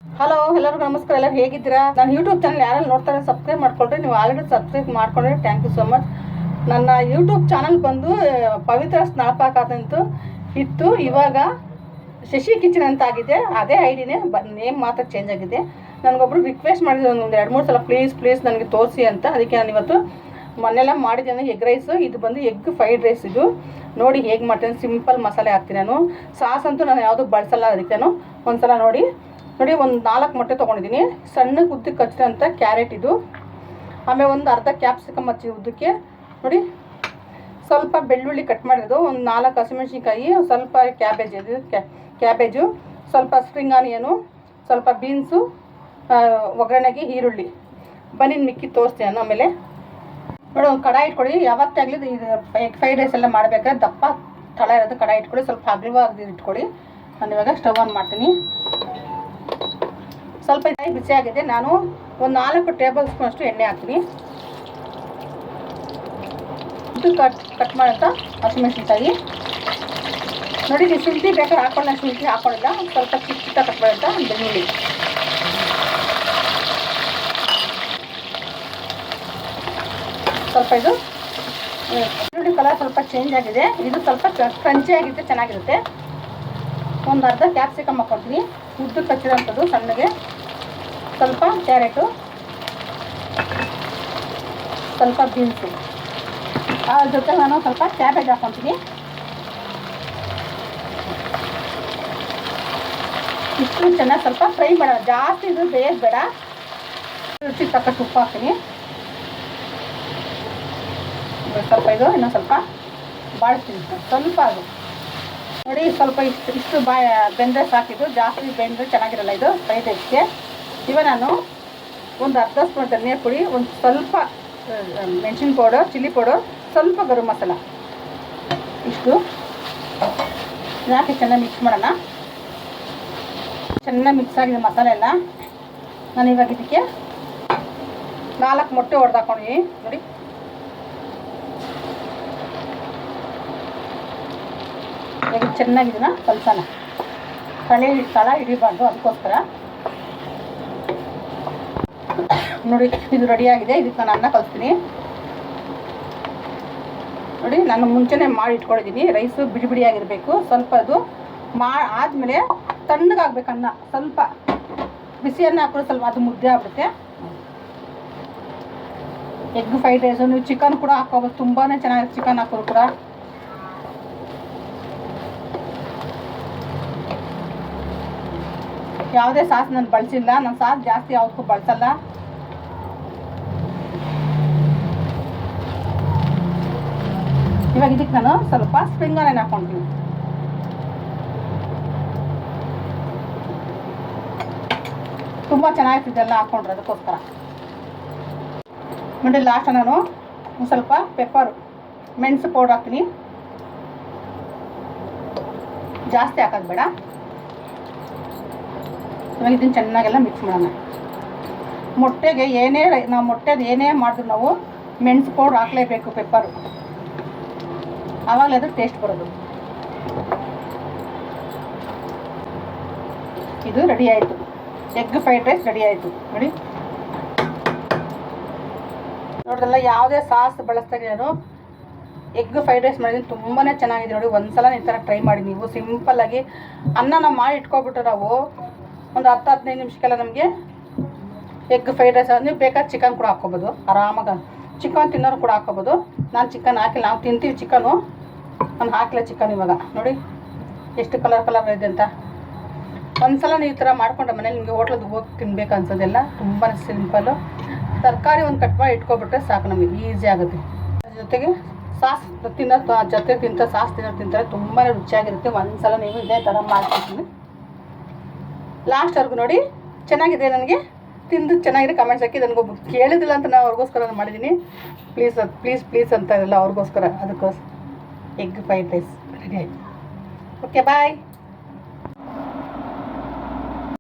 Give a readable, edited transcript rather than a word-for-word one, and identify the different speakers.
Speaker 1: Hello, ಎಲ್ಲರಿಗೂ ನಮಸ್ಕಾರ. ಎಲ್ಲರೂ ಹೇಗಿದ್ದೀರಾ? ನಾನು ಯೂಟ್ಯೂಬ್ ಚಾನಲ್ ಯಾರೆಲ್ಲ ನೋಡ್ತಾರೆ ಸಬ್ಸ್ಕ್ರೈಬ್ ಮಾಡ್ಕೊಳ್ರಿ. ನೀವು ಆಲ್ರೆಡಿ ಸಬ್ಸ್ಕ್ರೈಬ್ ಮಾಡ್ಕೊಂಡ್ರೆ ಥ್ಯಾಂಕ್ ಯು ಸೊ ಮಚ್. ನನ್ನ ಯೂಟ್ಯೂಬ್ ಚಾನಲ್ ಬಂದು ಪವಿತ್ರ ಸ್ನಾಪಾಕಾದಂತೂ ಇತ್ತು, ಇವಾಗ ಶಶಿ ಕಿಚನ್ ಅಂತ ಆಗಿದೆ. ಅದೇ ಐಡಿನೇ, ನೇಮ್ ಮಾತ್ರ ಚೇಂಜ್ ಆಗಿದೆ. ನನಗೊಬ್ರು ರಿಕ್ವೆಸ್ಟ್ ಮಾಡಿದ್ರು ಒಂದು 2-3 ಸಲ ಪ್ಲೀಸ್ ನನಗೆ ತೋರಿಸಿ ಅಂತ. ಅದಕ್ಕೆ ನಾನು ಇವತ್ತು ಮನೆಯೆಲ್ಲ ಮಾಡಿದ್ದೇನೆ. ಎಗ್ ರೈಸು, ಇದು ಬಂದು ಎಗ್ ಫ್ರೈಡ್ ರೈಸ್. ಇದು ನೋಡಿ ಹೇಗೆ ಮಾಡ್ತೀನಿ. ಸಿಂಪಲ್ ಮಸಾಲೆ ಹಾಕ್ತೀನಿ ನಾನು. ಸಾಸ್ ಅಂತೂ ನಾನು ಯಾವುದೂ ಬಳಸಲ್ಲ. ಅದಕ್ಕೆ ನಾನು ಒಂದ್ಸಲ ನೋಡಿ ಒಂದು 4 ಮೊಟ್ಟೆ ತೊಗೊಂಡಿದ್ದೀನಿ. ಸಣ್ಣ ಉದ್ದಕ್ಕೆ ಹಚ್ಚಿದಂಥ ಕ್ಯಾರೆಟ್ ಇದು. ಆಮೇಲೆ ಒಂದು ಅರ್ಧ ಕ್ಯಾಪ್ಸಿಕಮ್ ಹಚ್ಚಿ ಉದ್ದಕ್ಕೆ ನೋಡಿ. ಸ್ವಲ್ಪ ಬೆಳ್ಳುಳ್ಳಿ ಕಟ್ ಮಾಡಿರೋದು, ಒಂದು 4 ಹಸಿಮೆಣ್ಸಿನ್ಕಾಯಿ, ಸ್ವಲ್ಪ ಕ್ಯಾಬೇಜು, ಸ್ವಲ್ಪ ಸ್ಪ್ರಿಂಗ್ ಆನಿಯನು, ಸ್ವಲ್ಪ ಬೀನ್ಸು, ಒಗ್ಗರಣೆಗೆ ಈರುಳ್ಳಿ. ಬನ್ನಿ ಮಿಕ್ಕಿ ತೋರಿಸ್ತೀನಿ ನಾನು. ಆಮೇಲೆ ನೋಡಿ, ಒಂದು ಕಡಾಯಿ ಇಟ್ಕೊಳ್ಳಿ. ಯಾವತ್ತಾಗಲಿ ಇದು ಎಗ್ ಫ್ರೈಡ್ ರೈಸ್ ಎಲ್ಲ ಮಾಡಬೇಕಾದ್ರೆ ದಪ್ಪ ತಳ ಇರೋದು ಕಡಾಯಿ ಇಟ್ಕೊಳ್ಳಿ. ಸ್ವಲ್ಪ ಅಗಲವಾಗಿ ಇಟ್ಕೊಳ್ಳಿ. ನಾನು ಇವಾಗ ಸ್ಟವ್ ಆನ್ ಮಾಡ್ತೀನಿ. ಸ್ವಲ್ಪ ಬಿಸಿ ಆಗಿದೆ. ನಾನು ಒಂದು 4 ಟೇಬಲ್ ಸ್ಪೂನ್ ಅಷ್ಟು ಎಣ್ಣೆ ಹಾಕ್ತೀನಿ. ಇದು ಕಟ್ ಮಾಡೋಂಥ ಹಸಿಮೆಣ್ಸಿನ್ಕಾಯಿ ನೋಡಿ. ನೀವು ಶುಂಠಿ ಬೇಕಾದ್ರೆ ಹಾಕೊಳ್ಳಿ, ಶುಂಠಿ ಹಾಕೊಳ್ಳಿಲ್ಲ. ಸ್ವಲ್ಪ ಚಿಕ್ಕ ಕಟ್ ಮಾಡೋಂಥ ಬೆಳ್ಳುಳ್ಳಿ, ಸ್ವಲ್ಪ ಇದು ಬೆಳ್ಳುಳ್ಳಿ ಕಲರ್ ಸ್ವಲ್ಪ ಚೇಂಜ್ ಆಗಿದೆ. ಇದು ಸ್ವಲ್ಪ ಕ್ರಂಚಿ ಆಗಿರುತ್ತೆ, ಚೆನ್ನಾಗಿರುತ್ತೆ. ಒಂದು ಅರ್ಧ ಕ್ಯಾಪ್ಸಿಕಮ್ ಹಾಕ್ಕೊಳ್ತೀನಿ, ಉದ್ದಕ್ಕೆ ಹಚ್ಚಿರೋಂಥದ್ದು ಸಣ್ಣಗೆ. ಸ್ವಲ್ಪ ಕ್ಯಾರೆಟು, ಸ್ವಲ್ಪ ಬೀನ್ಸು, ಅದ್ರ ಜೊತೆ ನಾನು ಸ್ವಲ್ಪ ಕ್ಯಾಬೇಜ್ ಹಾಕ್ಕೊತೀನಿ. ಇಷ್ಟು ಚೆನ್ನಾಗಿ ಸ್ವಲ್ಪ ಫ್ರೈ ಮಾಡೋಣ, ಜಾಸ್ತಿ ಇದು ಬೇಯೋದು ಬೇಡ. ರುಚಿಗೆ ತಕ್ಕಷ್ಟು ಉಪ್ಪು ಹಾಕ್ತೀನಿ. ಸ್ವಲ್ಪ ಇದು ಇನ್ನೊಂದು ಸ್ವಲ್ಪ ಬಾಳಿಸ್ತೀನಿ. ಸ್ವಲ್ಪ ಅದು ನೋಡಿ, ಸ್ವಲ್ಪ ಇಷ್ಟು ಬೆಂದರೆ ಸಾಕಿದ್ದು. ಜಾಸ್ತಿ ಬೆಂದರೆ ಚೆನ್ನಾಗಿರಲ್ಲ ಇದು ಫ್ರೈಡ್ ರೈಸ್ಗೆ. ಇವಾಗ ನಾನು ಒಂದು ಅರ್ಧ ಸ್ಪೂನ್ ಧನಿಯಾ ಪುಡಿ, ಒಂದು ಸ್ವಲ್ಪ ಮೆಣಸಿನ ಪೌಡರ್, ಚಿಲ್ಲಿ ಪೌಡರ್, ಸ್ವಲ್ಪ ಗರಂ ಮಸಾಲ, ಇಷ್ಟು ಹಾಕಿ ಚೆನ್ನಾಗಿ ಮಿಕ್ಸ್ ಮಾಡೋಣ. ಚೆನ್ನಾಗಿ ಮಿಕ್ಸ್ ಆಗಿದೆ ಮಸಾಲೆ ಎಲ್ಲ. ನಾನು ಇವಾಗ ಇದಕ್ಕೆ 4 ಮೊಟ್ಟೆ ಹೊಡೆದಾಕೊಂಡಿದ್ದೀನಿ ನೋಡಿ. ಇವಾಗ ಚೆನ್ನಾಗಿದೆನ ಕಲಸೋಣ. ತಳ ಹಿಡಿಬಾರ್ದು, ಅದಕ್ಕೋಸ್ಕರ ನೋಡಿ. ಇದು ರೆಡಿಯಾಗಿದೆ. ಇದಕ್ಕೆ ನಾನು ಅನ್ನ ಕಲಿಸ್ತೀನಿ ನೋಡಿ. ನಾನು ಮುಂಚೆನೇ ಮಾಡಿ ಇಟ್ಕೊಂಡಿದ್ದೀನಿ. ರೈಸು ಬಿಡಿ ಬಿಡಿಯಾಗಿರಬೇಕು. ಸ್ವಲ್ಪ ಅದು ಆದಮೇಲೆ ತಣ್ಣಗಾಗಬೇಕು ಅನ್ನ. ಸ್ವಲ್ಪ ಬಿಸಿ ಅನ್ನ ಹಾಕಿದ್ರೆ ಸ್ವಲ್ಪ ಅದು ಮುದ್ದೆ ಆಗ್ಬಿಡುತ್ತೆ. ಎಗ್ ಫ್ರೈಡ್ ರೈಸು ನೀವು ಚಿಕನ್ ಕೂಡ ಹಾಕೋಬೋದು, ತುಂಬಾ ಚೆನ್ನಾಗಿ ಚಿಕನ್ ಹಾಕೋದು ಕೂಡ. ಯಾವುದೇ ಸಾಸ್ ನಾನು ಬಳಸಿಲ್ಲ. ನಾನು ಸಾಸ್ ಜಾಸ್ತಿ ಯಾವುದಕ್ಕೂ ಬಳಸಲ್ಲ. ಇವಾಗ ಇದಕ್ಕೆ ನಾನು ಸ್ವಲ್ಪ ಸ್ಪ್ರಿಂಗ್ ಆನಿಯನ್ ಹಾಕ್ಕೊಳ್ತೀನಿ. ತುಂಬ ಚೆನ್ನಾಗಿರ್ತಿದ್ದೆಲ್ಲ ಹಾಕ್ಕೊಂಡ್ರೆ, ಅದಕ್ಕೋಸ್ಕರ ನೋಡಿ. ಲಾಸ್ಟ್ ನಾನು ಒಂದು ಸ್ವಲ್ಪ ಪೆಪ್ಪರು, ಮೆಣಸು ಪೌಡ್ರ್ ಹಾಕ್ತೀನಿ. ಜಾಸ್ತಿ ಹಾಕೋದು ಬೇಡ. ಇವಾಗ ಇದನ್ನು ಚೆನ್ನಾಗೆಲ್ಲ ಮಿಕ್ಸ್ ಮಾಡೋಣ. ಮೊಟ್ಟೆಗೆ ನಾವು ಮೊಟ್ಟೆದು ಏನೇ ಮಾಡಿದ್ರು ನಾವು ಮೆಣಸು ಪೌಡ್ರ್ ಹಾಕಲೇಬೇಕು, ಪೆಪ್ಪರು. ಆವಾಗಲೇ ಅದು ಟೇಸ್ಟ್ ಬರೋದು. ಇದು ರೆಡಿ ಆಯಿತು. ಎಗ್ ಫ್ರೈಡ್ ರೈಸ್ ರೆಡಿ ಆಯಿತು ನೋಡಿ. ನೋಡ್ರಲ್ಲ, ಯಾವುದೇ ಸಾಸ್ ಬಳಸ್ತಾರೆ. ನಾನು ಎಗ್ ಫ್ರೈಡ್ ರೈಸ್ ಮಾಡಿದ್ದೀನಿ, ತುಂಬಾ ಚೆನ್ನಾಗಿದೆ ನೋಡಿ. ಒಂದ್ಸಲ ಈ ಥರ ಟ್ರೈ ಮಾಡಿ ನೀವು. ಸಿಂಪಲ್ಲಾಗಿ ಅನ್ನ ಮಾಡಿ ಇಟ್ಕೊಬಿಟ್ಟು ನಾವು ಒಂದು 10-15 ನಿಮಿಷಕ್ಕೆಲ್ಲ ನಮಗೆ ಎಗ್ ಫ್ರೈಡ್ ರೈಸ್. ನೀವು ಬೇಕಾದ್ರೆ ಚಿಕನ್ ಕೂಡ ಹಾಕ್ಕೊಬೋದು ಆರಾಮಾಗಿ. ಚಿಕನ್ ತಿನ್ನೋರು ಕೂಡ ಹಾಕ್ಕೊಬೋದು. ನಾನು ಚಿಕನ್ ಹಾಕಿಲ್ಲ, ನಾವು ತಿಂತೀವಿ ಚಿಕನು. ನಾನು ಹಾಕಿಲ್ಲ ಚಿಕನ್. ಇವಾಗ ನೋಡಿ ಎಷ್ಟು ಕಲರ್ ಇದೆ ಅಂತ. ಒಂದ್ಸಲ ನೀವು ಈ ಥರ ಮಾಡ್ಕೊಂಡ್ರೆ ಮನೇಲಿ ನಿಮಗೆ ಹೋಟ್ಲದ್ದು ಹೋಗಿ ತಿನ್ಬೇಕು ಅನ್ಸೋದೆಲ್ಲ. ತುಂಬಾ ಸಿಂಪಲ್ಲು. ತರಕಾರಿ ಒಂದು ಕಟ್ ಮಾಡಿ ಇಟ್ಕೊಬಿಟ್ರೆ ಸಾಕು, ನಮಗೆ ಈಸಿ ಆಗುತ್ತೆ. ಅದ್ರ ಜೊತೆಗೆ ಸಾಸ್ ಜೊತೆಗಿಂತ ಸಾಸ್ ತಿಂತಾರೆ, ತುಂಬಾ ರುಚಿಯಾಗಿರುತ್ತೆ. ಒಂದ್ಸಲ ನೀವು ಇದೇ ಥರ ಮಾಡ್ಕೊತೀನಿ. ಲಾಸ್ಟ್ವರೆಗೂ ನೋಡಿ. ಚೆನ್ನಾಗಿದೆ. ನನಗೆ ತಿಂದು ಚೆನ್ನಾಗಿದೆ ಕಮೆಂಟ್ಸ್ ಹಾಕಿ. ನನಗೊಬ್ಬರು ಕೇಳಿದಿಲ್ಲ ಅಂತ ನಾನು ಅವ್ರಿಗೋಸ್ಕರ ಮಾಡಿದ್ದೀನಿ. ಪ್ಲೀಸ್ ಅಂತ ಇರಲ್ಲ ಅವ್ರಿಗೋಸ್ಕರ. ಅದಕ್ಕೋಸ್ಕರ ಎಗ್ ಫ್ರೈಡ್ ರೈಸ್ ರೆಡಿ ಆಯಿತು. ಓಕೆ, ಬಾಯ್.